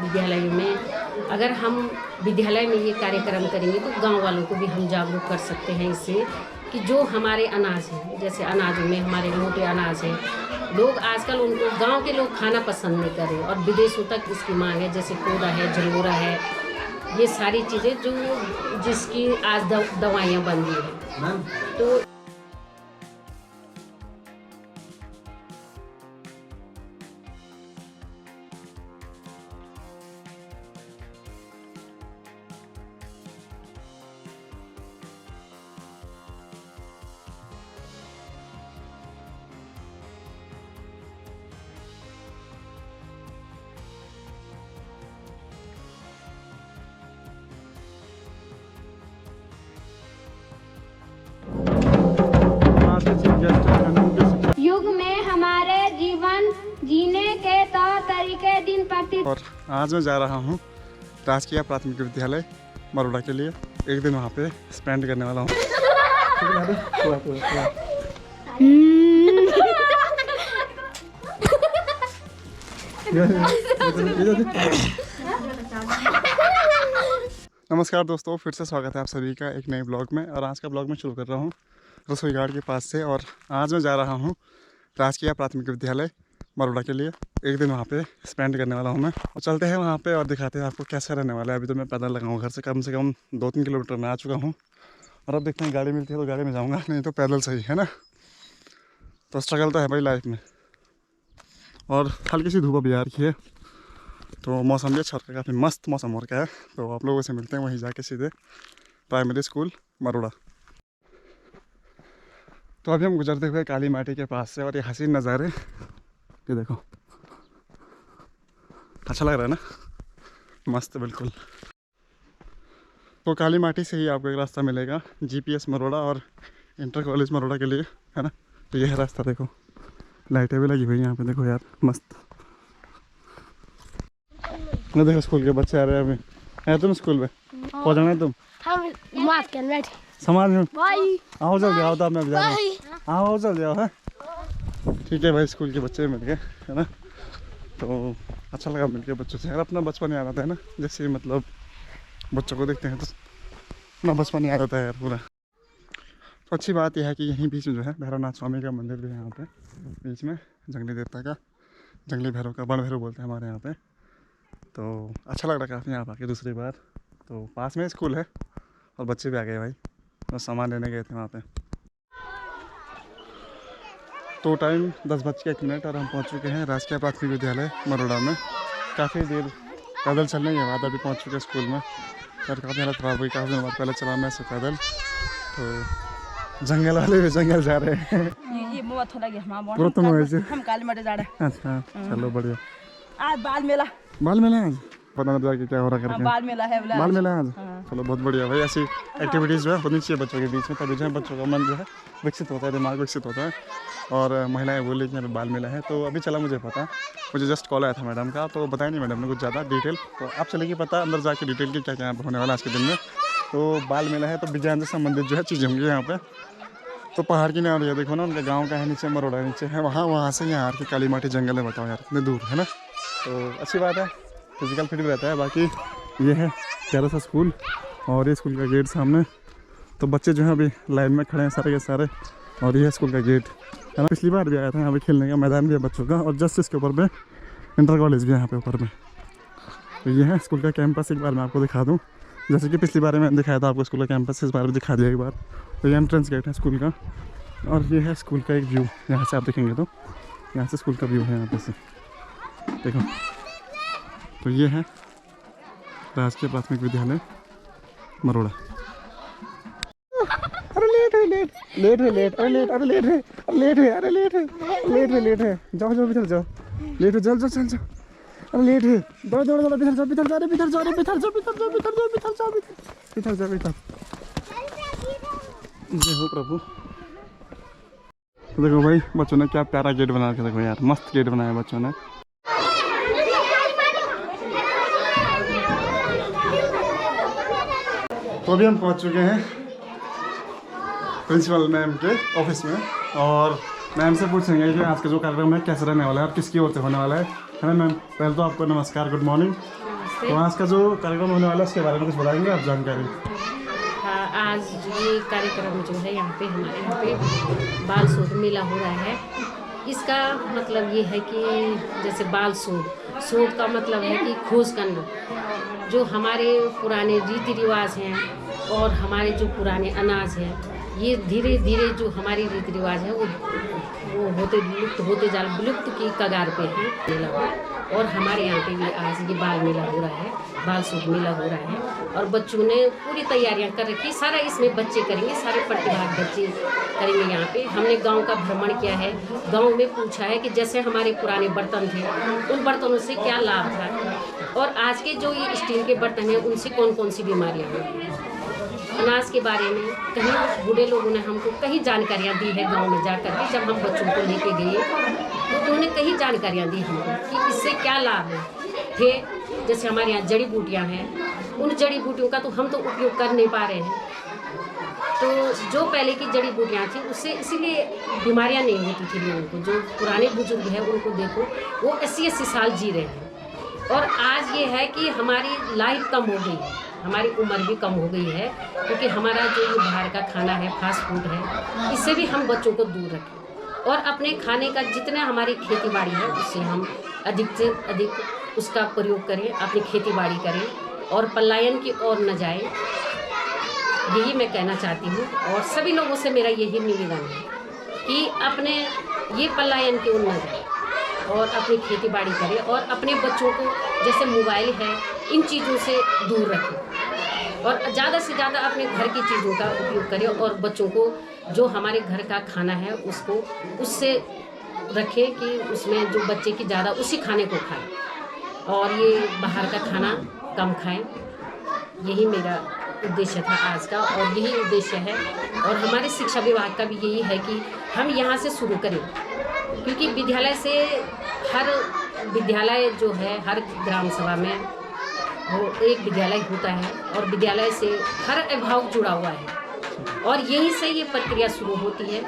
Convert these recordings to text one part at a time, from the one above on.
विद्यालयों में अगर हम विद्यालय में ये कार्यक्रम करेंगे तो गांव वालों को भी हम जागरूक कर सकते हैं इससे कि जो हमारे अनाज हैं, जैसे अनाजों में हमारे मोटे अनाज हैं, लोग आजकल उनको गांव के लोग खाना पसंद नहीं कर रहे और विदेशों तक इसकी मांग है, जैसे कोदा है, झंगोरा है, ये सारी चीज़ें जो जिसकी आज दवाइयाँ बन रही हैं। तो युग में हमारे जीवन जीने के तौर तरीके दिन प्रतिदिन। और आज मैं जा रहा हूँ राजकीय प्राथमिक विद्यालय मरोड़ा के लिए। एक दिन वहाँ पे स्पेंड करने वाला हूँ। नमस्कार दोस्तों, फिर से स्वागत है आप सभी का एक नए ब्लॉग में। और आज का ब्लॉग मैं शुरू कर रहा हूँ रसोई घाट के पास से। और आज मैं जा रहा हूँ राजकीय प्राथमिक विद्यालय मरोड़ा के लिए। एक दिन वहाँ पे स्पेंड करने वाला हूँ मैं। और चलते हैं वहाँ पे और दिखाते हैं आपको कैसा रहने वाला है। अभी तो मैं पैदल लगा हूँ, घर से कम 2-3 किलोमीटर में आ चुका हूँ। और अब देखते हैं गाड़ी मिलती है तो गाड़ी में जाऊँगा, नहीं तो पैदल सही है ना। तो स्ट्रगल तो है भाई लाइफ में। और हल्की सी धूप अभी आ रही है, तो मौसम भी अच्छा हो रहा है, काफ़ी मस्त मौसम हो रखा है। तो आप लोगों से मिलते हैं वहीं जाके सीधे प्राइमरी स्कूल मरोड़ा। तो अभी हम गुजरते हुए काली माटी के पास से, और ये हसीन नज़ारे ये देखो, अच्छा लग रहा है ना, मस्त बिल्कुल। तो काली माटी से ही आपको एक रास्ता मिलेगा जीपीएस मरोड़ा और इंटर कॉलेज मरोड़ा के लिए, है ना। तो ये है रास्ता, देखो लाइटें भी लगी हुई हैं यहाँ पे, देखो यार मस्त। ना देखो स्कूल के बच्चे आ रहे हैं अभी। है तुम स्कूल में पहुँच जाना है तुम? समाज में आओ जल्दी, आओ तो मैं जा रहा हूँ। आओ जल्दी आओ। है ठीक है भाई, स्कूल के बच्चे मिल गए, है ना। तो अच्छा लगा मिल के बच्चों से यार। अपना बचपन याद आता है ना, जैसे मतलब बच्चों को देखते हैं तो अपना बचपन याद आता है यार पूरा। तो अच्छी बात यह है कि यहीं बीच में जो है भैरवनाथ स्वामी का मंदिर भी है यहाँ पे बीच में, जंगली देवता का, जंगली भैरव का, बड़ भैरव बोलते हैं हमारे यहाँ पे। तो अच्छा लग रहा है काफ़ी यहाँ आके दूसरी बार। तो पास में स्कूल है और बच्चे भी आ गए भाई, तो सामान लेने गए थे वहाँ पे। तो टाइम 10:01 और हम पहुँच चुके हैं राजकीय प्राथमिक विद्यालय मरोड़ा में। काफ़ी देर पैदल चलने के बाद अभी पहुँच चुके हैं स्कूल में। और काफ़ी हालत ख़राब हुई, काफ़ी दिन बाद पहले चला मैं से पैदल। तो जंगल वाले भी जंगल जा रहे हैं। पूरा तुम हम काली माटी जा रहे हैं। अच्छा चलो बढ़िया। आज बाल मेला आज पता नहीं जाके क्या हो रहा करके। बाल मेला है आज। चलो बहुत बढ़िया भाई, ऐसी एक्टिविटीज़ जो है होनी चाहिए बच्चों के बीच में, तभी जो है बच्चों का मन जो है विकसित होता है, दिमाग विकसित होता है। और महिलाएं बोली कि यहाँ पे बाल मेला है, तो अभी चला मुझे पता। मुझे जस्ट कॉल आया था मैडम का, तो बताया नहीं मैडम ने कुछ ज़्यादा डिटेल। तो आप चलेगी पता अंदर जाके डिटेल की क्या क्या यहाँ पर होने वाला आज के दिन में। तो बाल मेला है तो विज्ञान से संबंधित जो है चीज़ें होंगी यहाँ पर। तो पहाड़ की नहीं आ रही है, देखो ना, उनका गाँव का है नीचे, मरोड़ा नीचे है, वहाँ से यहाँ की काली माटी जंगल है। बताओ यार इतने दूर, है ना। तो अच्छी बात है, फिजिकल फिट रहता है। बाकी ये है प्यारा सा स्कूल और ये स्कूल का गेट सामने। तो बच्चे जो हैं अभी लाइन में खड़े हैं सारे के सारे, और ये है स्कूल का गेट, है ना। पिछली बार भी आया था यहाँ पे खेलने का मैदान भी है बच्चों का, और जस्ट इसके ऊपर में इंटर कॉलेज भी है यहाँ पे ऊपर में। तो ये है स्कूल का कैंपस, एक बार मैं आपको दिखा दूँ। जैसे कि पिछली बार मैंने दिखाया था आपको स्कूल का कैंपस, इस बार भी दिखा दिया एक बार। तो ये एंट्रेंस गेट है स्कूल का, और ये है स्कूल का एक व्यू। यहाँ से आप देखेंगे तो यहाँ से स्कूल का व्यू है यहाँ पे से, देखो। तो ये है राजकीय प्राथमिक विद्यालय मरोड़ा। अरे लेट है, जाओ भीतर जाओ, लेट है, चल। अरे लेट है, दौड़ भीतर जा। जय हो प्रभु। तो देखो भाई बच्चों ने क्या प्यारा गेट बना के, देखो यार मस्त गेट बनाया बच्चों ने। तो अभी हम पहुंच चुके हैं प्रिंसिपल मैम के ऑफिस में, और मैम से पूछेंगे कि आज का जो कार्यक्रम है कैसे रहने वाला है और किसकी ओर से होने वाला है ना मैम। पहले तो आपको नमस्कार, गुड मॉर्निंग। नमस्ते। तो आज का जो कार्यक्रम होने वाला है उसके बारे में कुछ बताएंगे आप जानकारी? हाँ, आज ये कार्यक्रम जो है हमारे यहाँ पे बाल शोध मेला हो रहा है। इसका मतलब ये है कि जैसे बाल शोध का मतलब है कि खोज करना, जो हमारे पुराने रीति रिवाज हैं और हमारे जो पुराने अनाज हैं, ये धीरे धीरे जो हमारी रीति रिवाज है वो विलुप्त की कगार पे है मेला। और हमारे यहाँ पे भी आज ये बाल मेला हो रहा है, बाल शोध मेला हो रहा है और बच्चों ने पूरी तैयारियां कर रखी। सारा इसमें बच्चे करेंगे, सारे प्रतिभाग बच्चे करेंगे। यहाँ पे हमने गांव का भ्रमण किया है, गांव में पूछा है कि जैसे हमारे पुराने बर्तन थे उन बर्तनों से क्या लाभ था और आज के जो ये स्टील के बर्तन हैं उनसे कौन कौन सी बीमारियाँ हैं। अनाज के बारे में कहीं बूढ़े लोगों ने हमको कई जानकारियाँ दी है गांव में जाकर के। जब हम बच्चों को लेके गए तो उन्होंने कई जानकारियाँ दी हमको कि इससे क्या लाभ है। जैसे हमारे यहाँ जड़ी बूटियाँ हैं, उन जड़ी बूटियों का तो हम तो उपयोग कर नहीं पा रहे हैं। तो जो पहले की जड़ी बूटियाँ थी उससे इसीलिए बीमारियाँ नहीं होती थी लोगों को। जो पुराने बुजुर्ग हैं उनको देखो, वो 80-80 साल जी रहे हैं। और आज ये है कि हमारी लाइफ कम हो गई है, हमारी उम्र भी कम हो गई है, क्योंकि हमारा जो ये बाहर का खाना है, फास्ट फूड है, इससे भी हम बच्चों को दूर रखें और अपने खाने का जितना हमारी खेती बाड़ी है उससे हम अधिक से अधिक उसका प्रयोग करें, अपनी खेती बाड़ी करें और पलायन की ओर न जाए। यही मैं कहना चाहती हूँ और सभी लोगों से मेरा यही निवेदन है कि अपने ये पलायन की ओर न जाए और अपनी खेती बाड़ी करें और अपने बच्चों को जैसे मोबाइल है इन चीज़ों से दूर रखें और ज़्यादा से ज़्यादा अपने घर की चीज़ों का उपयोग करें और बच्चों को जो हमारे घर का खाना है उसको उससे रखें कि उसमें जो बच्चे की ज़्यादा उसी खाने को खाएं और ये बाहर का खाना कम खाएं। यही मेरा उद्देश्य था आज का और यही उद्देश्य है। और हमारे शिक्षा विभाग का भी यही है कि हम यहाँ से शुरू करें, क्योंकि विद्यालय से हर विद्यालय जो है हर ग्राम सभा में वो एक विद्यालय होता है और विद्यालय से हर अभिभावक जुड़ा हुआ है और यहीं से ये प्रक्रिया शुरू होती है।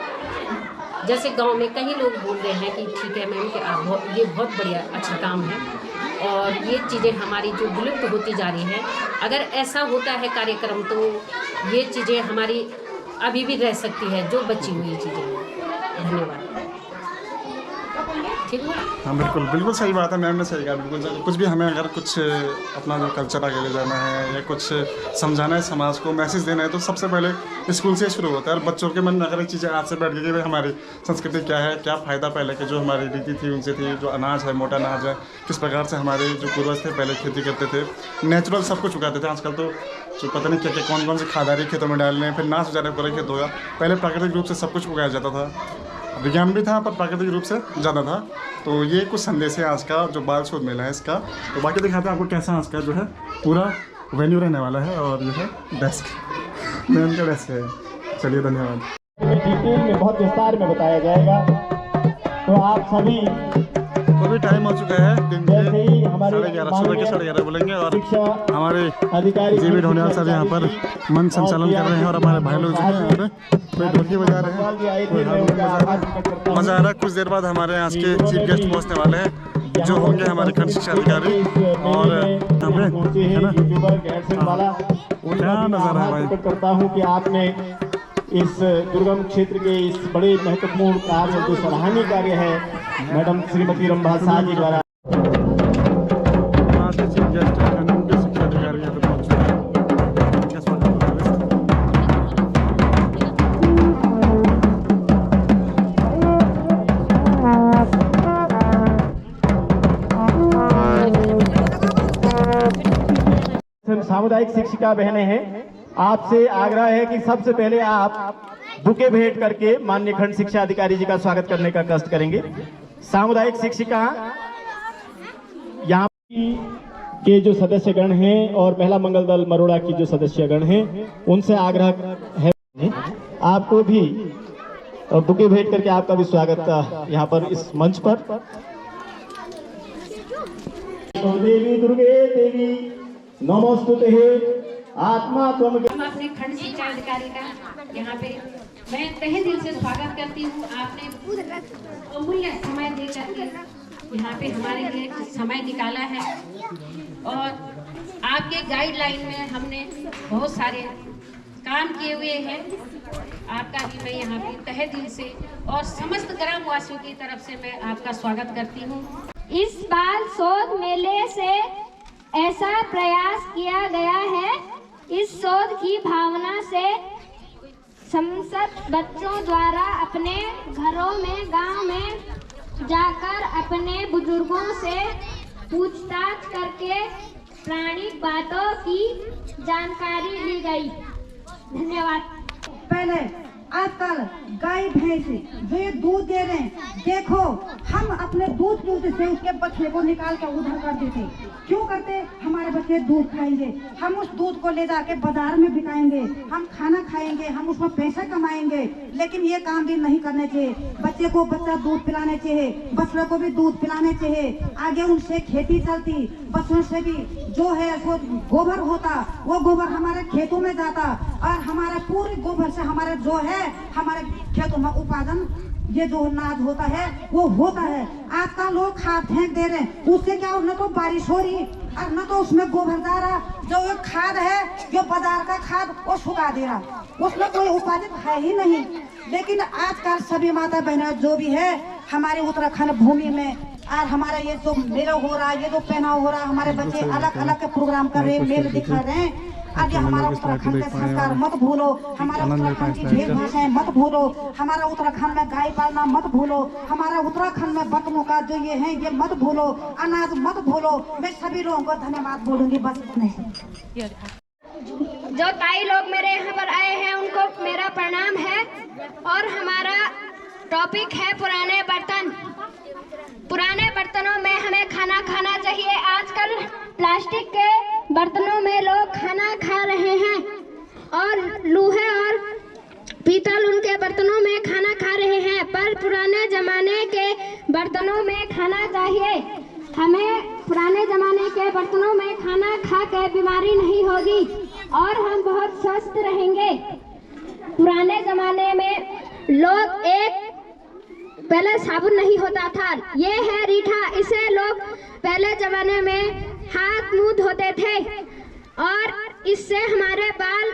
जैसे गांव में कई लोग बोल रहे हैं कि ठीक है मैम कि ये बहुत बढ़िया अच्छा काम है और ये चीज़ें हमारी जो विलुप्त होती जा रही है, अगर ऐसा होता है कार्यक्रम तो ये चीज़ें हमारी अभी भी रह सकती है, जो बची हुई चीज़ें। धन्यवाद। ठीक है? हाँ बिल्कुल सही बात है मैम ने सही कहा। बिल्कुल कुछ भी हमें अगर कुछ अपना जो कल्चर आगे ले जाना है या कुछ समझाना है, समाज को मैसेज देना है, तो सबसे पहले स्कूल से शुरू होता है। और बच्चों के मन में अगर ये चीज़ें आज से बैठ गई कि हमारी संस्कृति क्या है, क्या फ़ायदा पहले के जो हमारी रीति थी उनसे थी, जो अनाज है मोटा अनाज है, किस प्रकार से हमारे जो पूर्वज थे पहले खेती करते थे, नेचुरल सब कुछ उगाते थे। आजकल तो जो पता नहीं क्या कौन कौन सी खादारी खेतों में डाल रहे हैं, फिर नाश हो जा रहे हैं पूरा खेत होगा। पहले प्राकृतिक रूप से सब कुछ उगाया जाता था, विज्ञान भी था पर प्राकृतिक रूप से ज़्यादा था। तो ये कुछ संदेश है आज का जो बाल शोध मेला है इसका। तो बाकी दिखाते हैं आपको कैसा आज का जो है पूरा वेन्यू रहने वाला है। और ये है डेस्क, मैम का डेस्क है। चलिए धन्यवाद। डिटेल में बहुत विस्तार में बताया जाएगा। तो आप सभी तो भी टाइम हो चुका है दिन के 11:30, सुबह के 11:30 बोलेंगे। और हमारे जीवी ढोनियाल साहब यहाँ पर मन संचालन कर रहे हैं और हमारे भाई लोग जो है यहाँ पे ढोलकी बजा रहे हैं। मज़ा आ रहा है। कुछ देर बाद हमारे आज के चीफ गेस्ट पहुँचने वाले हैं जो होंगे हमारे खंड शिक्षा अधिकारी। और यहाँ पे है ना क्या नज़ारा है भाई। करता हूँ कि आपने इस दुर्गम क्षेत्र के इस बड़े महत्वपूर्ण कार्य जो सराहनीय कार्य है मैडम श्रीमती रंभा शाह जी द्वारा। सामुदायिक शिक्षिका बहनें हैं, आपसे आग्रह है कि सबसे पहले आप बुके भेंट करके माननीय खंड शिक्षा अधिकारी जी का स्वागत करने का कष्ट करेंगे। सामुदायिक शिक्षिका यहाँ के जो सदस्यगण हैं और महिला मंगल दल मरोड़ा की जो सदस्यगण हैं उनसे आग्रह है आपको भी बुके भेंट करके आपका भी स्वागत यहाँ पर इस मंच पर। देवी दुर्गे देवी नमोस्तुते आत्मा तुम। हम अपने खंड शिक्षा अधिकारी का यहाँ पे मैं तहे दिल से स्वागत करती हूँ। आपने अमूल्य समय देकर यहाँ पे हमारे लिए समय निकाला है और आपके गाइडलाइन में हमने बहुत सारे काम किए हुए हैं। आपका भी मैं यहाँ पे तहे दिल से और समस्त ग्रामवासियों की तरफ से मैं आपका स्वागत करती हूँ। इस बाल शोध मेले से ऐसा प्रयास किया गया है, इस शोध की भावना से संसद बच्चों द्वारा अपने घरों में, गांव में जाकर अपने बुजुर्गों से पूछताछ करके प्राणिक बातों की जानकारी ली गई। धन्यवाद। पहले आजकल गाय भैंस जो ये दूध दे रहे हैं, देखो हम अपने दूध पीते से उसके बच्चे को निकाल कर उधर कर देते। क्यों करते? हमारे बच्चे दूध खाएंगे, हम उस दूध को ले जाके बाजार में बिकाएंगे, हम खाना खाएंगे, हम उसमें पैसा कमाएंगे। लेकिन ये काम भी नहीं करने चाहिए। बच्चे को बच्चा दूध पिलाने चाहिए, बच्चों को भी दूध पिलाने चाहिए। आगे उनसे खेती चलती, बच्चों से भी जो है वो गोबर होता, वो गोबर हमारे खेतों में जाता और हमारे पूरे गोबर से हमारे जो है हमारे खेतों में उत्पादन, ये जो अनाज होता है वो होता है। आजकल लोग खाद फेंक दे रहे हैं, उससे क्या हो, न तो बारिश हो रही और न तो उसमें गोबर जा रहा। जो ये खाद है, जो बाजार का खाद, वो सुखा दे रहा, उसमें कोई उत्पादन है ही नहीं। लेकिन आजकल सभी माता बहना जो भी है हमारे उत्तराखंड भूमि में और हमारा ये जो मेला हो रहा है, ये जो पहनाव हो रहा है, हमारे बच्चे अलग अलग के प्रोग्राम कर रहे हैं, मेले दिखा रहे हैं। अब ये हमारा उत्तराखंड के संस्कार मत भूलो, हमारा उत्तराखंड की भेड़ भाषाएं मत भूलो, हमारा उत्तराखंड में गाय पालना मत भूलो, हमारा उत्तराखंड में बकरों का जो ये है ये मत भूलो, अनाज मत भूलो। मैं सभी लोगों को धन्यवाद बोलूंगी, बस इतने ही। जो ताई लोग मेरे यहाँ पर आए हैं उनको मेरा प्रणाम है। और हमारा टॉपिक है पुराने बर्तन। पुराने बर्तनों में हमें खाना खाना चाहिए। आजकल प्लास्टिक के बर्तनों में लोग खाना खा रहे हैं और लोहे और पीतल उनके बर्तनों में खाना खा रहे हैं, पर पुराने जमाने के बर्तनों में खाना चाहिए। हमें पुराने जमाने के बर्तनों में खाना खा के बीमारी नहीं होगी और हम बहुत स्वस्थ रहेंगे। पुराने जमाने में लोग पहले साबुन नहीं होता था, ये है रीठा, इसे लोग पहले जमाने में हाथ मुंह धोते थे और इससे हमारे बाल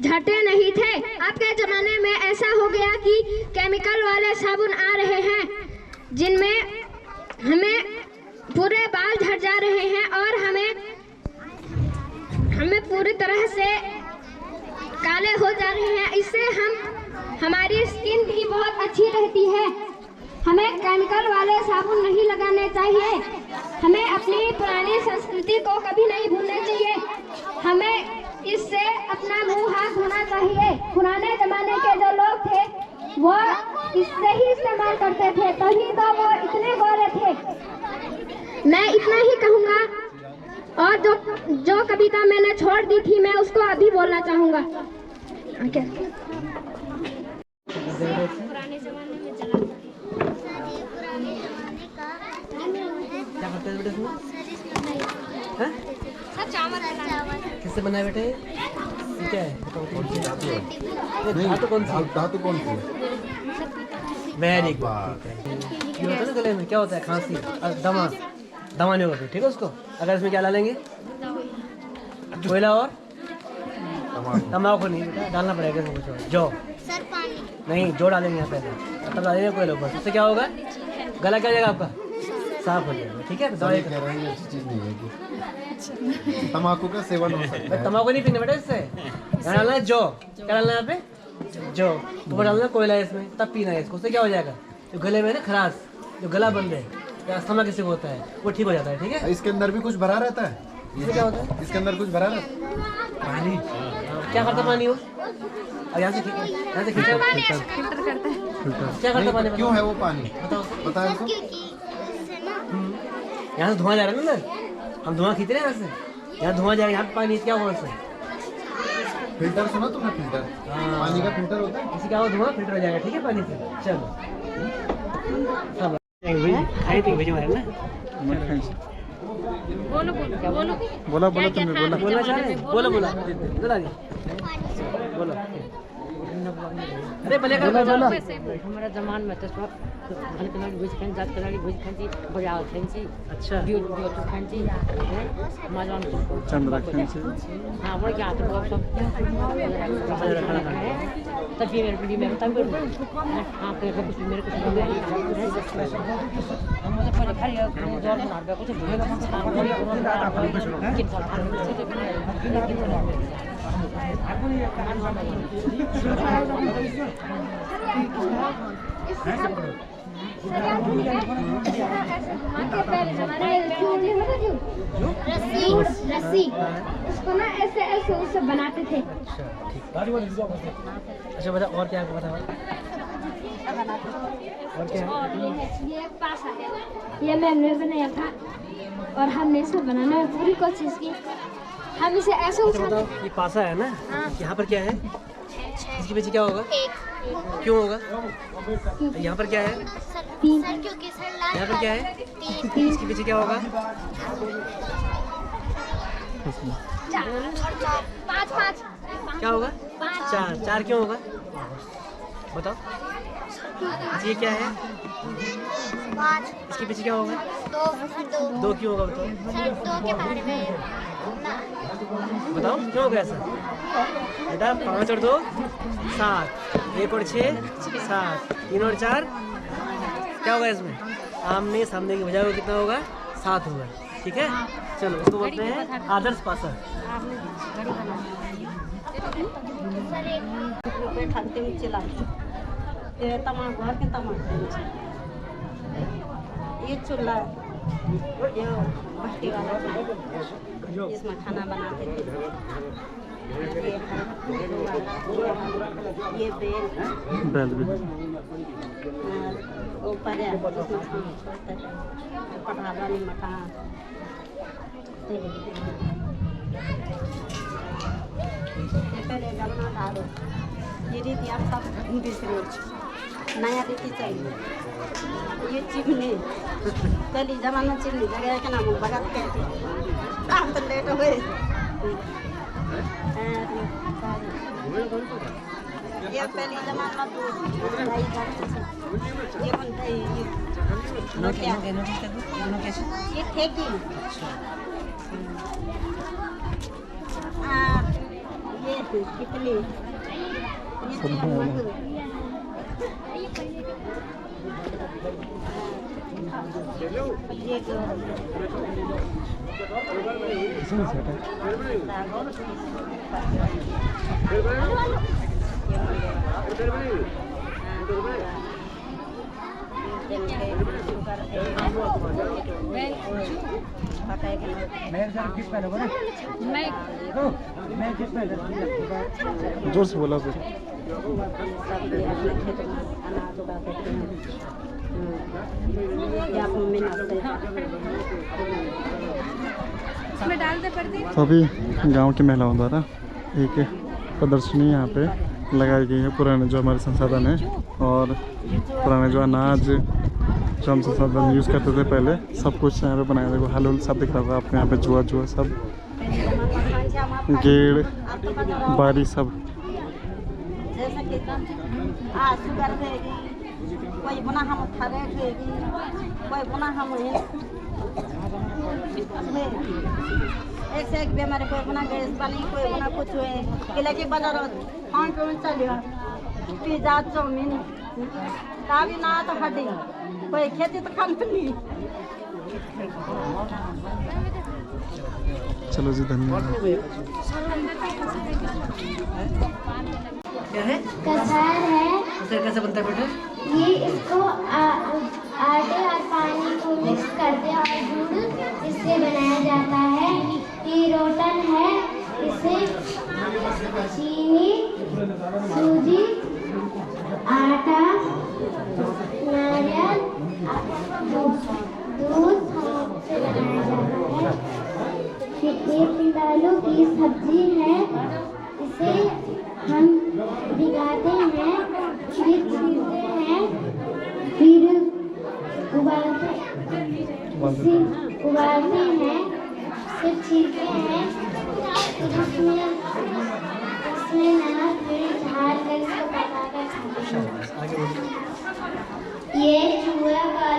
झड़ते नहीं थे। अब के जमाने में ऐसा हो गया कि केमिकल वाले साबुन आ रहे हैं जिनमें हमें पूरे बाल झड़ जा रहे हैं और हमें पूरी तरह से काले हो जा रहे हैं। इससे हमारी स्किन भी बहुत अच्छी रहती है। हमें केमिकल वाले साबुन नहीं लगाने चाहिए। हमें अपनी पुरानी संस्कृति को कभी नहीं भूलना चाहिए। हमें इससे अपना मुंह हाथ धोना चाहिए। पुराने जमाने के जो लोग थे वो इससे ही इस्तेमाल करते थे, तभी तो वो इतने गोरे थे। मैं इतना ही कहूँगा और जो कविता मैंने छोड़ दी थी मैं उसको अभी बोलना चाहूँगा। पुराने जमाने में क्या करते हैं बेटे इसमें? किससे बनाए बेटे? क्या है? धातु कौन सी? धातु कौन सी? Very good. ये होता है ना गले में, क्या होता है? खांसी और दमा नहीं होगा, ठीक है उसको। अगर इसमें क्या डालेंगे? कोयला और तम्बाकू नहीं बेटा, डालना पड़ेगा इसमें कुछ। जौ नहीं, जो डालेंगे यहाँ पहले, तब डालेंगे कोयला ऊपर। इससे क्या होगा? गला क्या हो जाएगा आपका? साफ हो जाएगा, ठीक है। दवाई कह रहे हैं अच्छी चीज नहीं है कि तम्बाकू का सेवन हो सकता है। तम्बाकू नहीं पीना बेटा इससे। यहाँ डालना है जौ, क्या डालना है यहाँ पे? जौ। ऊपर डालना है कोयला इसमें, तब पीना है इसको। उससे क्या हो जाएगा? जो गले में ना खराश, जो गला बंद है या अस्थमा किसी को होता है, वो ठीक हो जाता है, ठीक है। इसके अंदर भी कुछ भरा रहता है। इससे क्या होता है? इसके अंदर कुछ भरा रहता है पानी। क्या करता पानी वो? और यहाँ से खींचा, फिल्टर करता है। क्या करता पानी? क्यों है वो पानी? बताओ। पता है इसको? यहाँ से धुआं जा रहा है ना अंदर, हम धुआं खींच रहे हैं यहाँ से। यहाँ धुआं जा रहा है, यहाँ पे पानी क्या हुआ इससे? फिल्टर सुना तुमने? फिल्टर पानी का फिल्टर होता है। इससे क्या हुआ? धुआं फिल्टर हो जाएगा, ठीक है पानी से। चलो खाई थी भेजो ना। बोलो बोला तुमने बोला। बोलना चाह रहे? बोलो बोला बोलो। अरे भले कर हमारा जमान में तो सब हल्कनाड़ी भुज खान जात कनाड़ी भुज खान बजा खान अच्छा बियो तो खान माजवान तो चंद्रा खान से हां वो क्या तो सब तब ये मेरे में तब हां पे कुछ मेरे को हम तो पहले खाली जोर बना दे कुछ रस्सी उसको ना ऐसे ऐसे उससे बनाते थे। अच्छा बता और क्या पता है और क्या है? ये पासा है, ये मैंने बनाया था और हमने इसे बनाने में पूरी कोशिश की। हम इसे ऐसे अच्छा बताओ ये पासा है ना, यहाँ पर क्या है? इसके पीछे क्या होगा? क्यों होगा? यहाँ पर क्या है? यहाँ पर क्या है? इसके पीछे क्या होगा? पाँच क्या होगा? चार क्यों होगा? बताओ। ये क्या है? इसके पीछे क्या होगा? दो क्यों होगा? बताओ क्यों होगा ऐसा? बेटा 5 और 2 7, 1 और 6 7, 3 और 4 क्या होगा इसमें? आमने सामने की बजाय कितना होगा? 7 होगा। ठीक है, चलो इसको बोलते हैं आदर्श पासा। ये चूल्हा ये भट्टी वाला इसमें खाना बनाते थे। ये बेल भी ऊपर है उसमें खाना छोड़ते थे, पढ़ावा नहीं मटा पहले जमाना डालो ये रीति आप सब बिसरे, नया रीति चाहिए। ये चिमनी पहली जमाना चिमनी जगह के नाम भगत कहते काम तो लेट हुए। ये पहली जमाना ये बनता है ये ठेकी ये कितनी जोर से बोला फिर। तो अभी गांव की महिलाओं द्वारा एक प्रदर्शनी यहाँ पे लगाई गई है। पुराने जो हमारे संसाधन है और पुराने जो अनाज जो हम संसाधन यूज़ करते थे पहले, सब कुछ यहाँ पे बनाया। देखो हल सब दिख रहा था आपको यहाँ पे, जुआ सब, गेड़, बारी सब। जैसे कि शुगर देगी, कोई बना हम थायराइड देगी, कोई बना हम एक से एक बीमारी, कोई बना गैस बनी, कोई बना कुछ हुए किले की बाजार खान पे चलियो पिज्जा चाउमीन काभी ना तो हड्डी, कोई खेती तो खान नहीं। चलो जी, धन्यवाद। क्या है? कसार है। कसार कैसे बनता है बेटा? ये इसको आटे और पानी को मिक्स करते हैं और दूध इससे बनाया जाता है। ये रोटन है, इसे चीनी, सूजी, आटा, नारियल, दूध से बनाया जाता है। ये पिंडालू की सब्जी है, इसे हम भिगाते हैं, फिर छीलते हैं, फिर उबालते हैं, फिर छीलते हैं, फिर उसमें नमक मिर्च डाल कर इसको पकाकर खाते हैं। आगे बोलिए। ये चूड़ा का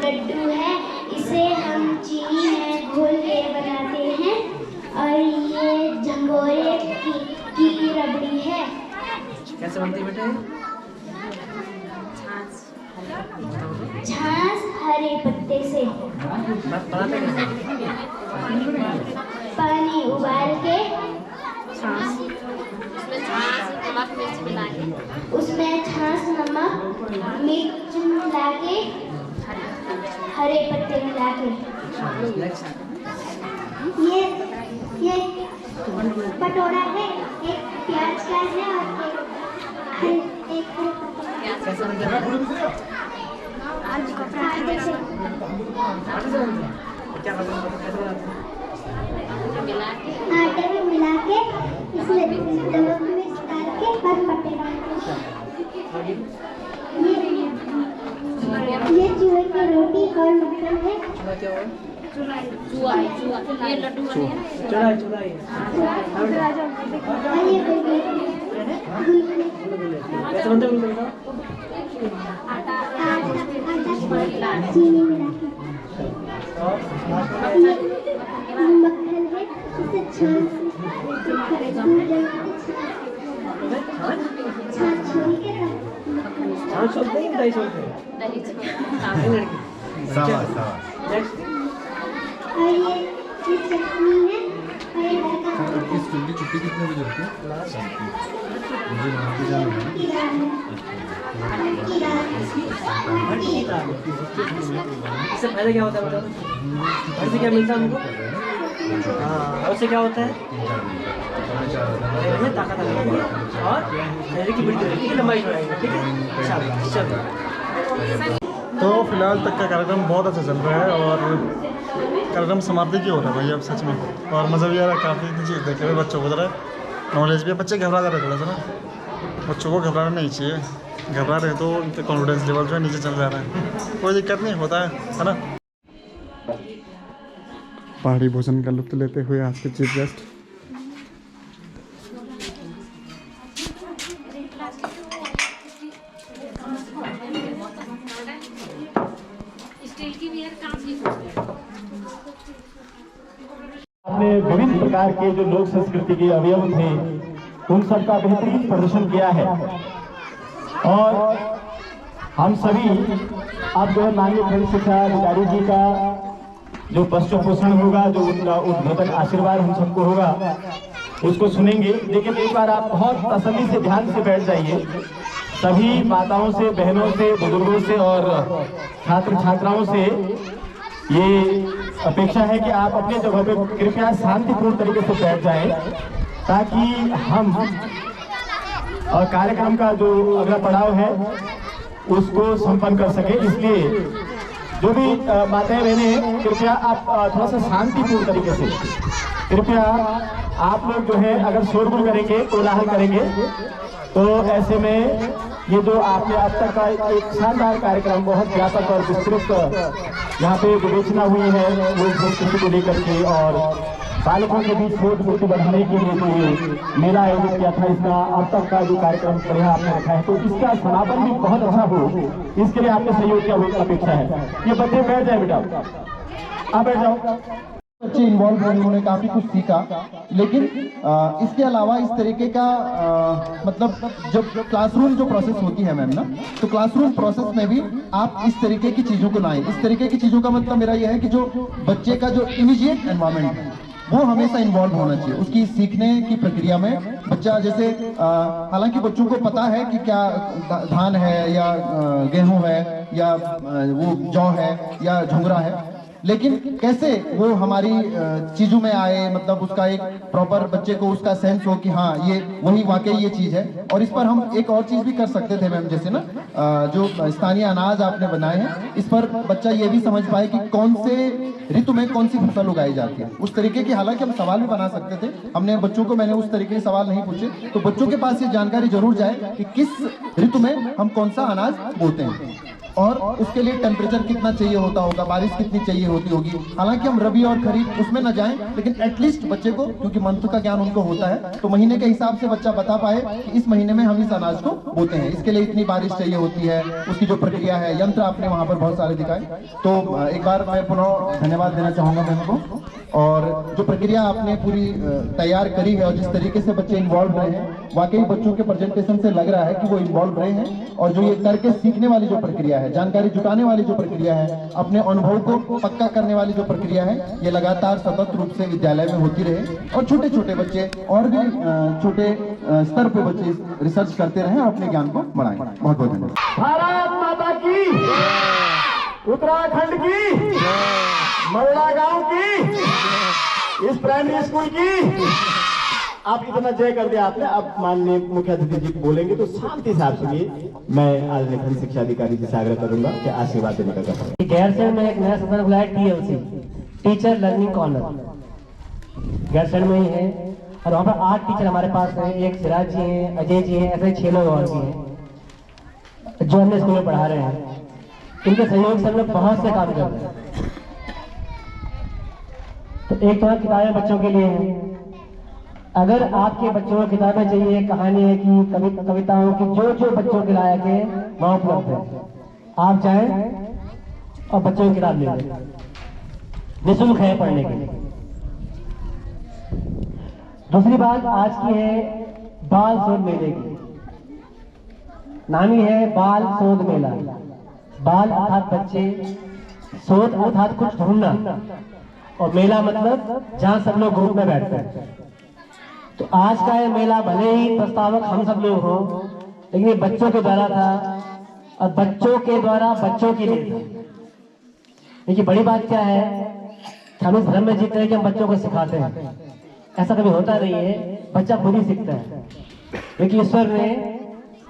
लड्डू है, इसे हम चीनी में घोल के बनाते हैं। और ये झंगोरे की रबड़ी है। कैसे बनती है बेटा? छाछ हरे पत्ते से। बनाते कैसे? पानी उबाल के उसमें छाछ नमक मिर्च मिला के हरे पत्ते मिला के। ये पटोरा है, एक प्याज का है और एक कैसे बनता है? आटे से। क्या कैसे बनाते हैं? आटे में मिला के इसमें नमक मिर्च डाल के और पत्ते डाल के। ये चूहे की रोटी और मक्खन है। चूड़ा क्या हुआ? चूहा ये लड्डू बने हैं। चूड़ा है। और ये गुलगुले। कैसे बनते हैं गुलगुले? आटा चीनी मिला के। मक्खन है, इसे छाछ छोड़ के छाछ छोड़ते हैं, दही छोड़ते हैं? दही और ये चटनी है और ये लड़का स्कूल की छुट्टी कितने बजे होती है? मुझे वहाँ पे जाना है। इससे फायदा क्या होता है बताओ? इससे क्या मिलता है हमको? हाँ, उससे क्या होता है? शरीर में ताकत आ जाएगी और शरीर की वृद्धि रहेगी, लंबाई बढ़ाएगी। ठीक है, चलो। तो फिलहाल तक का कार्यक्रम बहुत अच्छा चल रहा है और कार्यक्रम समाप्ति की हो रहा है भाई अब सच में। और मज़ा भी आ रहा है काफ़ी चीज़ देख रहे बच्चों को ज़रा नॉलेज भी। बच्चे घबरा रहे थोड़ा सा ना, बच्चों को घबराना नहीं चाहिए। घबरा रहे तो उनके कॉन्फिडेंस लेवल जो है नीचे चल जा रहा है। कोई दिक्कत नहीं होता है ना। पहाड़ी भोजन का लुत्फ लेते हुए आज के चीफ गेस्ट आपने विभिन्न प्रकार के जो लोक संस्कृति के अवयव थे उन सब का बेहतरीन प्रदर्शन किया है। और हम सभी अब जो है माननीय खनिज शिक्षा अधिकारी जी का जो पशु पोषण होगा, जो उनका उद्घाटन आशीर्वाद हम सबको होगा, उसको सुनेंगे। लेकिन एक बार आप बहुत तसल्ली से ध्यान से बैठ जाइए। सभी माताओं से, बहनों से, बुजुर्गों से और छात्र छात्राओं से ये अपेक्षा है कि आप अपने जगह पे कृपया शांतिपूर्ण तरीके से बैठ जाएं, ताकि हम और कार्यक्रम का जो अगला पड़ाव है उसको संपन्न कर सके। इसलिए जो भी माताएं बहनें हैं, कृपया आप थोड़ा सा शांतिपूर्ण तरीके से, कृपया आप लोग जो है अगर शोरगुल करेंगे, कोलाहल करेंगे, तो ऐसे में ये जो आपने अब तक का एक शानदार कार्यक्रम बहुत व्यापक और विस्तृत यहाँ पे विवेचना हुई है वो संस्कृति को लेकर के, और बालकों के बीच सोच बुद्धि बढ़ाने के लिए जो ये मेला आयोजित किया था, इसका अब तक का जो कार्यक्रम बढ़िया आपने रखा है, तो इसका समापन भी बहुत अच्छा हो, इसके लिए आपके सहयोग की अपेक्षा है। ये बच्चे बैठ जाए, बेटा आप बैठ जाओ। बच्चे इन्वॉल्व हुए, उन्होंने काफ़ी कुछ सीखा। लेकिन इसके अलावा इस तरीके का मतलब जब क्लासरूम जो प्रोसेस होती है मैम ना, तो क्लासरूम प्रोसेस में भी आप इस तरीके की चीज़ों को लाएं। इस तरीके की चीज़ों का मतलब मेरा यह है कि जो बच्चे का जो इमीडिएट एनवायरनमेंट है वो हमेशा इन्वॉल्व होना चाहिए उसकी सीखने की प्रक्रिया में। बच्चा जैसे हालांकि बच्चों को पता है कि क्या धान है या गेहूं है या वो जौ है या झुंगरा है, लेकिन कैसे वो हमारी चीजों में आए, मतलब उसका एक प्रॉपर बच्चे को उसका सेंस हो कि हाँ ये वही वाकई ये चीज है। और इस पर हम एक और चीज भी कर सकते थे मैम, जैसे ना जो स्थानीय अनाज आपने बनाए हैं, इस पर बच्चा ये भी समझ पाए कि कौन से ऋतु में कौन सी फसल उगाई जाती है, उस तरीके की। हालांकि हम सवाल भी बना सकते थे, हमने बच्चों को, मैंने उस तरीके के सवाल नहीं पूछे, तो बच्चों के पास ये जानकारी जरूर जाए कि किस ऋतु में हम कौन सा अनाज बोते हैं। और उसके लिए टेम्परेचर कितना चाहिए होता होगा, बारिश कितनी चाहिए होती होगी। हालांकि हम रबी और खरीफ उसमें न जाएं, लेकिन एटलीस्ट बच्चे को, क्योंकि मंथ का ज्ञान उनको होता है, तो महीने के हिसाब से बच्चा बता पाए कि इस महीने में हम इस अनाज को बोते हैं, इसके लिए इतनी बारिश चाहिए होती है, उसकी जो प्रक्रिया है, यंत्र आपने वहां पर बहुत सारे दिखाए। तो एक बार मैं पुनः धन्यवाद देना चाहूंगा मैम को, और जो प्रक्रिया आपने पूरी तैयार करी है और जिस तरीके से बच्चे इन्वॉल्व रहे हैं, वाकई बच्चों के प्रेजेंटेशन से लग रहा है कि वो इन्वॉल्व रहे हैं। और जो ये करके सीखने वाली जो प्रक्रिया है, जानकारी जुटाने वाली जो प्रक्रिया है, अपने अनुभव को पक्का करने वाली जो प्रक्रिया है, ये लगातार सतत रूप से विद्यालय में होती रहे और छोटे छोटे बच्चे और भी छोटे स्तर पे बच्चे रिसर्च करते रहे और अपने ज्ञान को बढ़ाएं। बहुत बहुत धन्यवाद। भारत माता की, उत्तराखंड की, मरोड़ा गांव की, इस प्राइमरी स्कूल की। आप इतना जय कर दिया आपने। अब माननीय मुख्य अतिथि जी बोलेंगे तो शांति से आप सुनिए। मैं आज लेखन शिक्षा अधिकारी जी से आग्रह करूंगा कि आशीर्वाद देने का करें। गैरसैंण में एक नया संस्थान खुला है, TLC, teacher learning corner, Gairsain में ही है। और वहाँ पर 8 टीचर हमारे पास हैं, एक सिराज जी हैं, अजय जी हैं, ऐसे 6 लोग और भी हैं जो अन्य स्कूल में पढ़ा रहे हैं। इनके सहयोग से हम लोग बहुत से काम कर रहे हैं। तो एक तो किताबें बच्चों के लिए हैं। अगर आपके बच्चों को किताबें चाहिए, कहानी है कि कविताओं की, जो बच्चों के लायक है वहाँ उपलब्ध है। आप जाएं और बच्चों की किताब ले लें, निःशुल्क है पढ़ने के लिए। दूसरी बात आज की है बाल शोध मेले की। नाम ही है बाल शोध मेला। बाल अर्थात बच्चे, शोध अर्थात कुछ ढूंढना, और मेला मतलब जहां सब लोग ग्रुप में बैठते हैं। तो आज का ये मेला भले ही प्रस्तावक हम सब लोग हो, लेकिन ये बच्चों के द्वारा था और बच्चों के द्वारा बच्चों के लिए था। देखिए बड़ी बात क्या है कि हम इस धर्म में जीते हैं कि हम बच्चों को सिखाते हैं। ऐसा कभी होता नहीं है, बच्चा खुद ही सीखता है। क्योंकि ईश्वर ने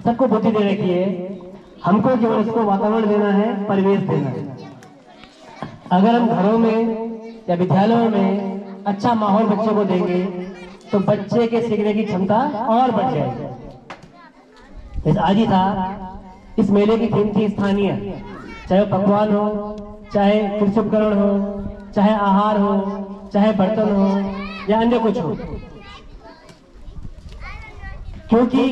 सबको बुद्धि दे रखी है, हमको केवल उसको वातावरण देना है, परिवेश देना है। अगर हम घरों में या विद्यालयों में अच्छा माहौल बच्चों को देंगे तो बच्चे के सीखने की क्षमता और बढ़ जाएगी। आज ही था, इस मेले की थीम थी स्थानीय, चाहे पकवान हो, चाहे कृषि उपकरण हो, चाहे आहार हो, चाहे बर्तन हो या अन्य कुछ हो। क्योंकि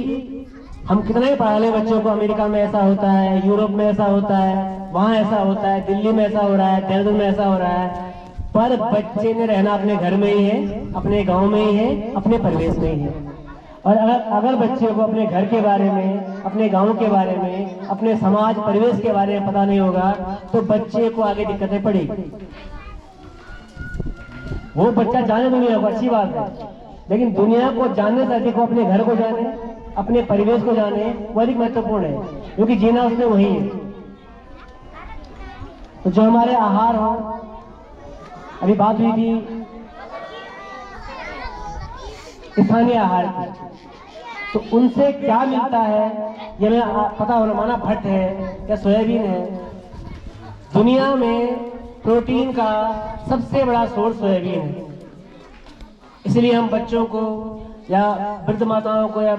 हम कितना ही पढ़ा लें बच्चों को, अमेरिका में ऐसा होता है, यूरोप में ऐसा होता है, वहां ऐसा होता है, दिल्ली में ऐसा हो रहा है, देहरादून में ऐसा हो रहा है, पर बच्चे ने रहना अपने घर में ही है, अपने गांव में ही है, अपने परिवेश में ही है। और अगर बच्चे को अपने घर के बारे में, अपने गांव के बारे में, अपने समाज परिवेश के बारे में पता नहीं होगा तो बच्चे को आगे दिक्कतें पड़ेगी। वो बच्चा जाने दुनिया को, अच्छी बात है, लेकिन दुनिया को जानने से अधिक वो अपने घर को जाने, अपने परिवेश को जाने, वो अधिक महत्वपूर्ण है, क्योंकि जीना उसने वही है। तो जो हमारे आहार हो, अभी बात हुई थी स्थानीय आहार की, तो उनसे क्या मिलता है ये हमें पता होना। माना भट्ट है या सोयाबीन है, दुनिया में प्रोटीन का सबसे बड़ा सोर्स सोयाबीन है। इसलिए हम बच्चों को या वृद्ध माताओं को या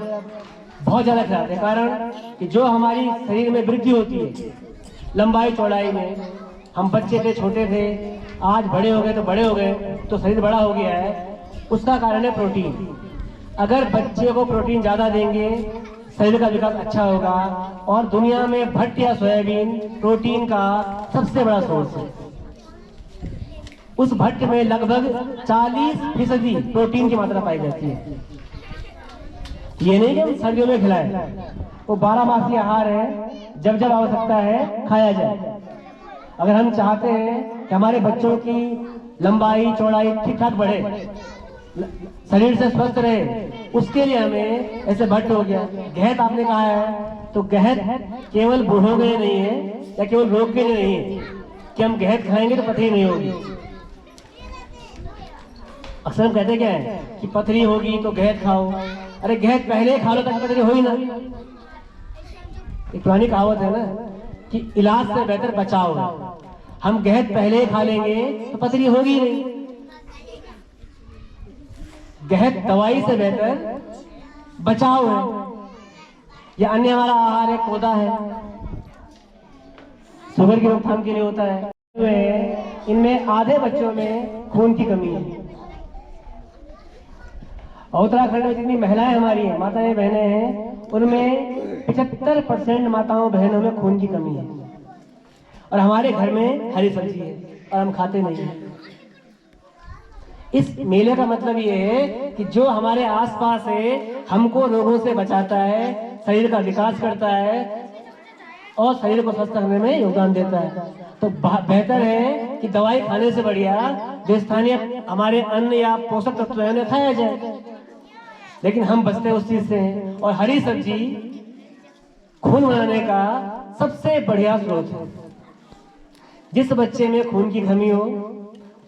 बहुत ज्यादा खिलाते हैं, कारण कि जो हमारी शरीर में वृद्धि होती है लंबाई चौड़ाई में, हम बच्चे थे, छोटे थे, आज बड़े हो गए तो बड़े हो गए तो शरीर बड़ा हो गया है, उसका कारण है प्रोटीन। अगर बच्चे को प्रोटीन ज्यादा देंगे शरीर का विकास अच्छा होगा। और दुनिया में भट्ट या सोयाबीन प्रोटीन का सबसे बड़ा सोर्स है। उस भट्ट में लगभग 40% प्रोटीन की मात्रा पाई जाती है। ये नहीं कि हम सर्दियों में खिलाएं, वो 12 आहार है, जब जब आवश्यकता है खाया जाए। अगर हम चाहते हैं कि हमारे बच्चों की लंबाई चौड़ाई ठीक ठाक बढ़े, शरीर से स्वस्थ रहे, उसके लिए हमें, ऐसे भट्ट हो गया, गहत आपने कहा है, तो गहत केवल बूढ़ों के लिए नहीं है या केवल रोग के लिए नहीं है कि हम गहत खाएंगे तो पथरी नहीं होगी। अक्सर हम कहते क्या है कि पथरी होगी तो गहत खाओ। अरे गहत पहले खा लो तक पथरी हो ही ना। एक पुरानी कहावत है ना कि इलाज से बेहतर बचाव है। हम गहत पहले ही खा लेंगे तो पथरी होगी नहीं। गहत दवाई से बेहतर बचाव है। या अन्य हमारा आहार है, कोदा है। शुगर की रोकथाम के लिए होता है। इनमें आधे बच्चों में खून की कमी है। उत्तराखंड में जितनी महिलाएं हमारी हैं, माताएं बहनें हैं, उनमें 75% माताओं बहनों में खून की कमी है। और हमारे घर में हरी सब्जी है और हम खाते नहीं हैं। इस मेले का मतलब ये है कि जो हमारे आसपास है हमको रोगों से बचाता है, शरीर का विकास करता है और शरीर को स्वस्थ रखने में योगदान देता है। तो बेहतर है कि दवाई खाने से बढ़िया जो स्थानीय हमारे अन्न या पोषक तत्व है उन्हें खाया जाए। लेकिन हम बचते उस चीज से हैं। और हरी सब्जी खून बनाने का सबसे बढ़िया स्रोत है। जिस बच्चे में खून की कमी हो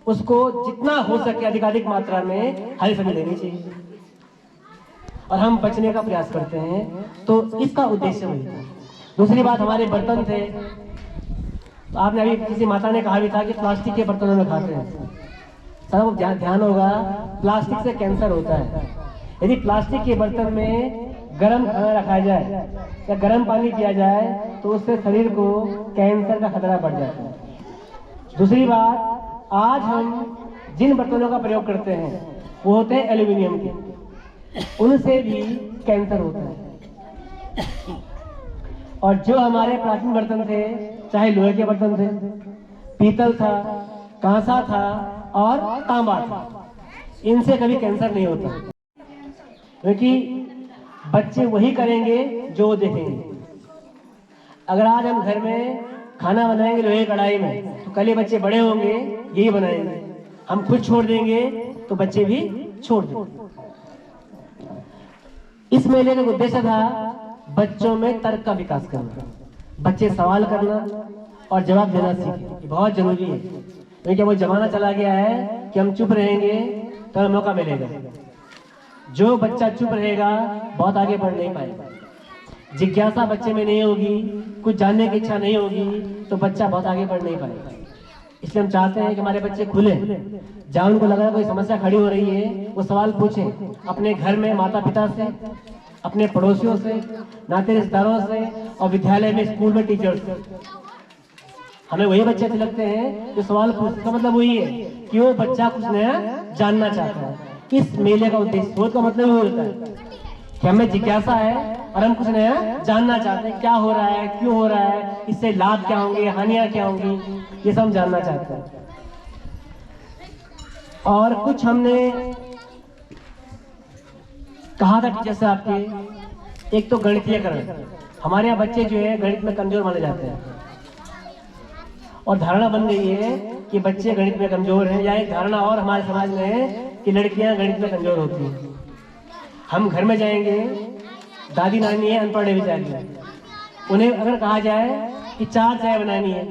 उसको जितना हो सके अधिकाधिक मात्रा में हरी सब्जी लेनी चाहिए और हम बचने का प्रयास करते हैं। तो इसका उद्देश्य वही था। दूसरी बात, हमारे बर्तन थे। तो आपने अभी किसी माता ने कहा भी था कि प्लास्टिक के बर्तनों में खाते हैं। सबको ध्यान होगा, प्लास्टिक से कैंसर होता है। यदि प्लास्टिक के बर्तन में गर्म खाना रखा जाए या गर्म पानी पिया जाए तो उससे शरीर को कैंसर का खतरा बढ़ जाता है। दूसरी बात, आज हम जिन बर्तनों का प्रयोग करते हैं वो होते हैं एल्यूमिनियम के, उनसे भी कैंसर होता है। और जो हमारे प्राचीन बर्तन थे, चाहे लोहे के बर्तन थे, पीतल था, कांसा था और तांबा था, इनसे कभी कैंसर नहीं होता। क्योंकि बच्चे वही करेंगे जो वो देखेंगे। अगर आज हम घर में खाना बनाएंगे लोहे कढ़ाई में तो कल ये बच्चे बड़े होंगे यही बनाएंगे। हम खुद छोड़ देंगे तो बच्चे भी छोड़ देंगे। इस मेले का उद्देश्य था बच्चों में तर्क का विकास करना, बच्चे सवाल करना और जवाब देना सीखें। ये बहुत जरूरी है क्योंकि वो जमाना चला गया है कि हम चुप रहेंगे तो हमें मौका मिलेगा। जो बच्चा चुप रहेगा बहुत आगे बढ़ नहीं पाएगा। जिज्ञासा बच्चे में नहीं होगी, कुछ जानने की इच्छा नहीं होगी तो बच्चा बहुत आगे बढ़ नहीं पाएगा। इसलिए हम चाहते हैं कि हमारे बच्चे खुले, जहाँ उनको लगा कोई समस्या खड़ी हो रही है वो सवाल पूछें अपने घर में माता पिता से, अपने पड़ोसियों से, नाते रिश्तेदारों से और विद्यालय में, स्कूल में टीचर्स से। हमें वही बच्चे अच्छे लगते हैं जो सवाल पूछते। का मतलब वही है कि वो बच्चा कुछ नया जानना चाहता है। इस मेले का उद्देश्य, सोच का मतलब ये होता है कि हमें जिज्ञासा है और हम कुछ नया जानना चाहते हैं। क्या हो रहा है, क्यों हो रहा है, इससे लाभ क्या होंगे, हानियां क्या होंगी, ये सब हम जानना चाहते हैं। और कुछ हमने कहा था टीचर से आपके, एक तो गणितीयकरण। हमारे यहाँ बच्चे जो है गणित में कमजोर माने जाते हैं और धारणा बन गई है कि बच्चे गणित में कमजोर हैं, या एक धारणा और हमारे समाज में है कि लड़कियां गणित में कमजोर होती हैं। हम घर में जाएंगे, दादी नानी है अनपढ़ बेचारी है, उन्हें अगर कहा जाए कि 4 चाय बनानी है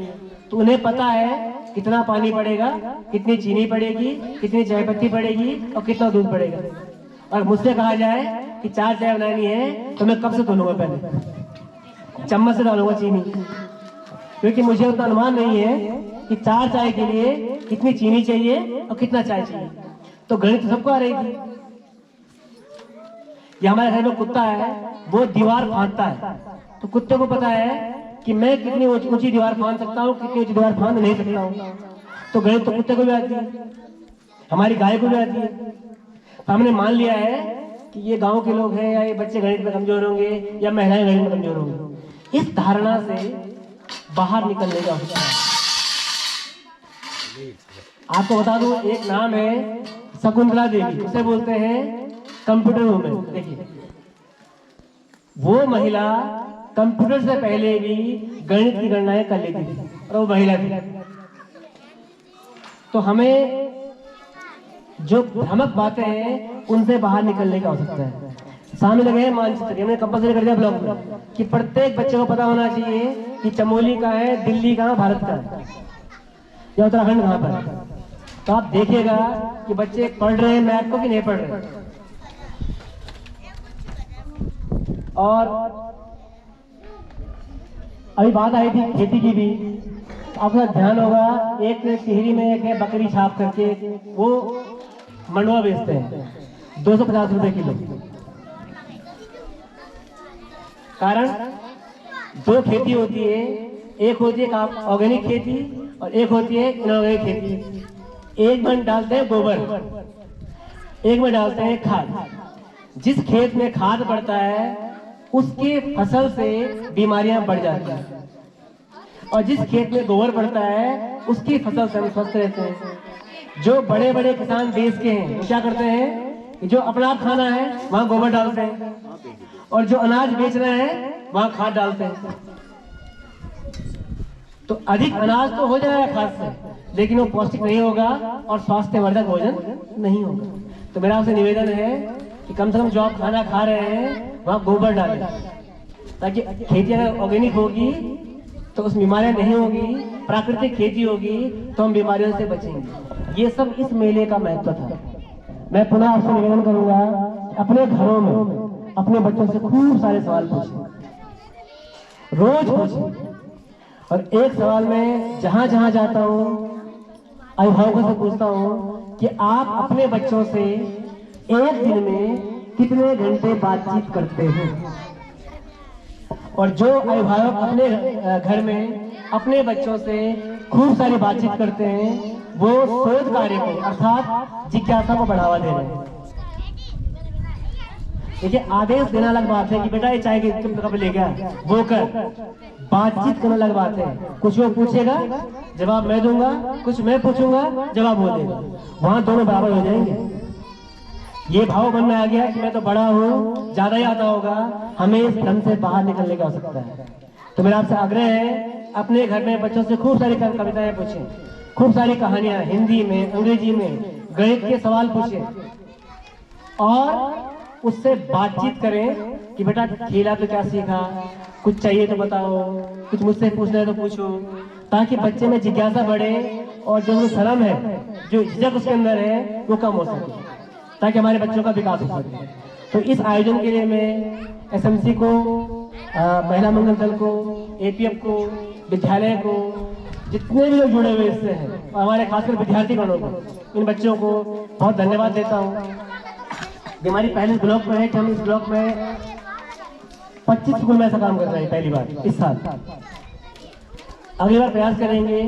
तो उन्हें पता है कितना पानी पड़ेगा, कितनी चीनी पड़ेगी, कितनी चाय पत्ती पड़ेगी और कितना दूध पड़ेगा। और मुझसे कहा जाए कि 4 चाय बनानी है तो मैं कब से तोलूंगा, पहले चम्मच से डालूंगा चीनी, क्योंकि मुझे उतना अनुमान नहीं है कि 4 चाय के लिए कितनी चीनी चाहिए और कितना चाय चाहिए। तो गणित सबको आ रही थी। ये हमारे घर में कुत्ता है, वो दीवार फांदता है, तो कुत्ते को पता है कि मैं कितनी ऊंची दीवार फांद सकता हूँ, कितनी ऊंची दीवार फांद नहीं सकता हूँ। तो गणित तो कुत्ते को भी आती है, हमारी गाय को भी आती है। तो हमने मान लिया है कि ये गांव के लोग हैं या ये बच्चे गणित में कमजोर होंगे या महिलाएं गणित में कमजोर होंगी। इस धारणा से बाहर निकलने का होता है। आपको बता दूं, एक नाम है शकुंतला देवी, उसे बोलते हैं कंप्यूटर वुमेन। देखिए, वो महिला कंप्यूटर से पहले भी गणित की गणनाएं कर लेती थी और वो महिला थी। तो हमें जो भ्रामक बातें हैं उनसे बाहर निकलने की आवश्यकता है। सामने लगे हैं मानचित्र, हमने कंपल्सरी कर दिया ब्लॉक में कि प्रत्येक बच्चे को पता होना चाहिए कि चमोली कहाँ है, दिल्ली कहाँ, भारत कहाँ है या उत्तराखंड कहाँ पर है। तो आप देखिएगा कि बच्चे पढ़ रहे हैं मैथ को कि नहीं पढ़ रहे। और अभी बात आई थी खेती की भी, आपका ध्यान होगा, एक टिहरी में एक है बकरी छाप करके, वो मंडवा बेचते हैं 250 रुपए किलो। कारण 2 खेती होती है, एक होती है ऑर्गेनिक खेती और एक होती है इनऑर्गेनिक खेती। एक में डालते हैं गोबर, एक में डालते हैं खाद। जिस खेत में खाद पड़ता है उसकी फसल से बीमारियां बढ़ जाती हैं, और जिस खेत में गोबर पड़ता है उसकी फसल से हम स्वस्थ रहते हैं। जो बड़े बड़े किसान देश के हैं वो क्या करते हैं कि जो अपना खाना है वहां गोबर डालते हैं, और जो अनाज बेच रहे हैं वहां खाद डालते हैं। तो अधिक अनाज तो हो जाएगा खाद से, लेकिन वो पौष्टिक नहीं होगा और स्वास्थ्यवर्धक भोजन नहीं होगा। तो मेरा आपसे निवेदन है कि कम से कम जो आप खाना खा रहे हैं वहां गोबर डालें, ताकि खेती अगर ऑर्गेनिक होगी तो उस बीमारियां नहीं होगी, प्राकृतिक खेती होगी तो हम बीमारियों से बचेंगे। ये सब इस मेले का महत्व था। मैं पुनः आपसे निवेदन करूंगा कि अपने घरों में अपने बच्चों से खूब सारे सवाल पूछें, रोज पूछें। और एक सवाल मैं जहां जहां जाता हूं अभिभावकों से पूछता हूं कि आप अपने बच्चों से एक दिन में कितने घंटे बातचीत करते हैं। और जो अभिभावक अपने घर में अपने बच्चों से खूब सारी बातचीत करते हैं वो शोध कार्य को अर्थात जिज्ञासा को बढ़ावा दे रहे हैं। देखिए, आदेश देना अलग बात है कि बेटा ये चाय के कप ले गया वो कर, बातचीत करना अलग बात है। कुछ वो पूछेगा जवाब मैं दूंगा, कुछ मैं पूछूंगा जवाब वो देगा, वहां दोनों बराबर हो जाएंगे। ये भाव मन में आ गया कि मैं तो बड़ा हूँ, ज्यादा ही आता होगा, हमें इस भ्रम से बाहर निकलने की आवश्यकता है। तो मेरा आपसे आग्रह है अपने घर में बच्चों से खूब सारी कविताएं पूछें, खूब सारी कहानियां हिंदी में अंग्रेजी में, गणित के सवाल पूछें और उससे बातचीत करें कि बेटा खेला तो क्या सीखा, कुछ चाहिए तो बताओ, कुछ मुझसे पूछना है तो पूछो, ताकि बच्चे में जिज्ञासा बढ़े और जो शर्म है, जो झिझक उसके अंदर है वो कम हो सके, ताकि हमारे बच्चों का विकास हो सके। तो इस आयोजन के लिए मैं एसएमसी को, महिला मंगल दल को, एपीएफ को, विद्यालय को, जितने भी लोग जुड़े हुए इससे हैं और हमारे खासकर विद्यार्थी गणों को, इन बच्चों को बहुत धन्यवाद देता हूँ। हमारी पहले ब्लॉक में है कि हम इस ब्लॉक में 25 स्कूल में ऐसा काम कर रहे हैं पहली बार इस साल। अगली बार प्रयास करेंगे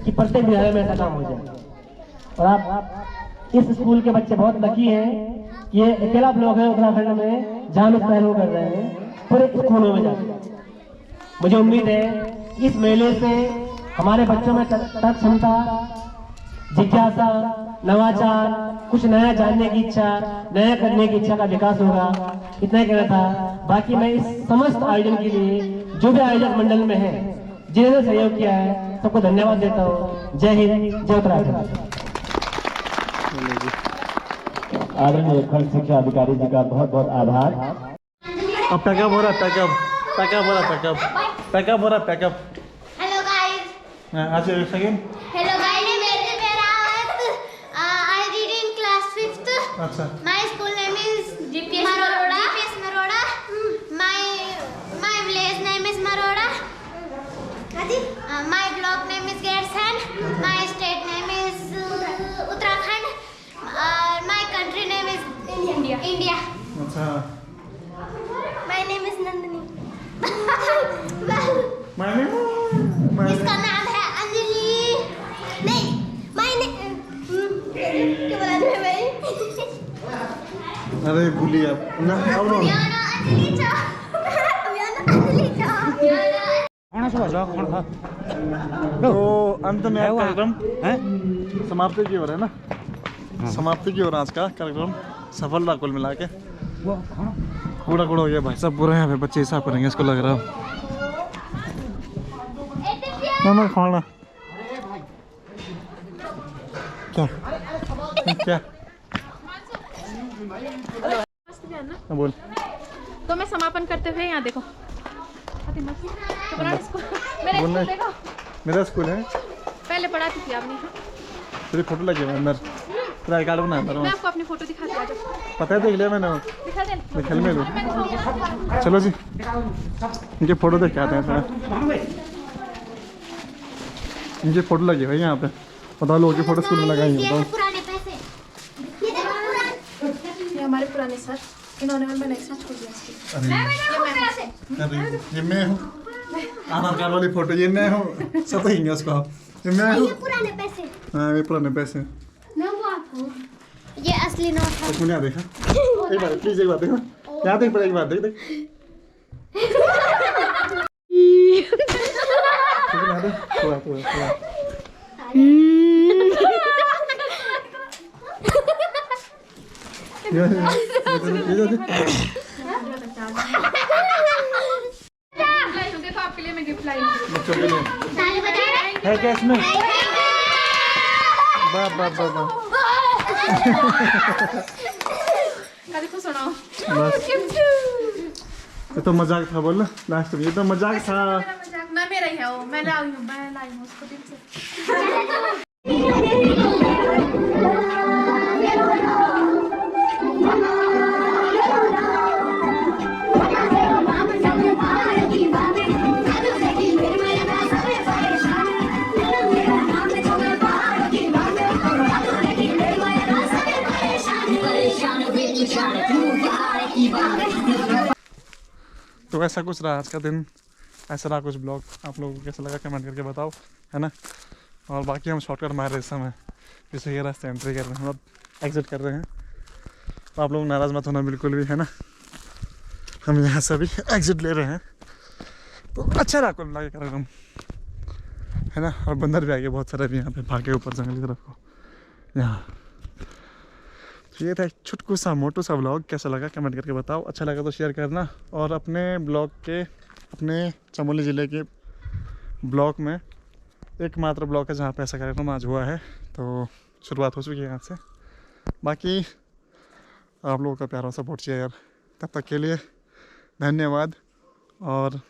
कि प्रत्येक विद्यालय में ऐसा काम हो जाए। और आप इस स्कूल के बच्चे बहुत लकी हैं कि ये अकेला ब्लॉक है उत्तराखंड में जहां हम इस पहल कर रहे हैं पूरे स्कूलों में जाकर। मुझे उम्मीद है इस मेले से हमारे बच्चों में तर्क क्षमता, जिज्ञासा, नवाचार, कुछ नया जानने की इच्छा, नया करने की इच्छा का विकास होगा। इतना ही कहना था। बाकी मैं इस समस्त आयोजन के लिए जो भी आयोजक मंडल में है, जिन्होंने सहयोग किया है, सबको धन्यवाद देता हूँ। जय हिंद, जय उत्तराखंड। आदरणीय खंड शिक्षा अधिकारी जी का बहुत बहुत आभार। अब पैकअप हो रहा है, पैकअप हो रहा है, पैकअप हो रहा है, पैकअप। Hello guys. आज एक सेकंड। हेलो गाइस, मेरा I read in class 5th। अच्छा। My school name is GPS Maroda. My village name is Maroda. My block name is Gairsain. My state name is Uttarakhand. My country name is India. अच्छा। My name is Nandini. इसका नाम है अंजलि। नहीं, क्या बोला था भाई? अरे भूलिए आप ना, अब नो अंजलि चा। तो अंत में कार्यक्रम समाप्ति की ओर है ना, समाप्ति की ओर आज का कार्यक्रम सफल रहा कुल मिला के। कूड़ा हो गया भाई साहब, पूरा यहाँ पे बच्चे हिसाब करेंगे इसको लग रहा है ना खाना क्या क्या बोल। तो मैं समापन करते हुए यहाँ देखो मेरा स्कूल है, पहले पढ़ाती थी आपने। तेरी फोटो लगी है अंदर, तेरा आई कार्ड बना अंदर। मैं आपको अपनी फोटो दिखा दिया, पता है, देख लिया मैंने, दिखा दे। दिखल में लो। चलो जी इनके फोटो देख के आते हैं थोड़ा। इनकी फोटो लगी है यहाँ पे, बताओ लोगों की फोटो स्कूल में लगाई है। पुराने पैसे ये हमारे पुराने सर, इन्होंने और मैंने एक साथ छोड़ दिया। अरे ये मैं हूँ, आधार कार्ड वाली फोटो ये मैं हूँ, सब कहेंगे उसको। ये मैं हूँ। पुराने पैसे। हाँ ये पुराने पैसे। ये असली नोट है। मुझे देखा। एक बार प्लीज एक बार देखो। यहाँ देख एक बार देख देख। थोड़ा। देखो आपके लिए मैं गिफ्ट लाई हूँ। बच्चों के लिए है क्या इसमें? वाह देखो सुनाओ। बस ये तो मजाक था, बोल लास्ट में ये तो मजाक था। मजाक ना मेरा ही है वो, मैं लाई हूँ उसको दिल से। तो ऐसा कुछ रहा आज का दिन, ऐसा रहा कुछ ब्लॉग। आप लोगों को कैसा लगा कमेंट करके बताओ, है ना। और बाकी हम शॉर्टकट मार रहे इस समय, जैसे ये रास्ते एंट्री कर रहे हैं, अब एग्जिट कर रहे हैं। तो आप लोग नाराज़ मत होना बिल्कुल भी, है ना। हम यहाँ से भी एग्जिट ले रहे हैं, तो अच्छा रहा कुल मिला के कार्यक्रम, है ना। और बंदर भी आ गए बहुत सारे भी यहाँ पे भागे ऊपर जंगल की तरफ को यहाँ। तो ये था एक छुटकू सा मोटू सा ब्लॉग। कैसा लगा कमेंट करके बताओ, अच्छा लगा तो शेयर करना। और अपने ब्लॉग के, अपने चमोली ज़िले के ब्लॉग में एकमात्र ब्लॉग है जहाँ पे ऐसा कार्यक्रम आज हुआ है। तो शुरुआत हो चुकी है यहाँ से। बाकी आप लोगों का प्यार और सपोर्ट चाहिए यार। तब तक के लिए धन्यवाद और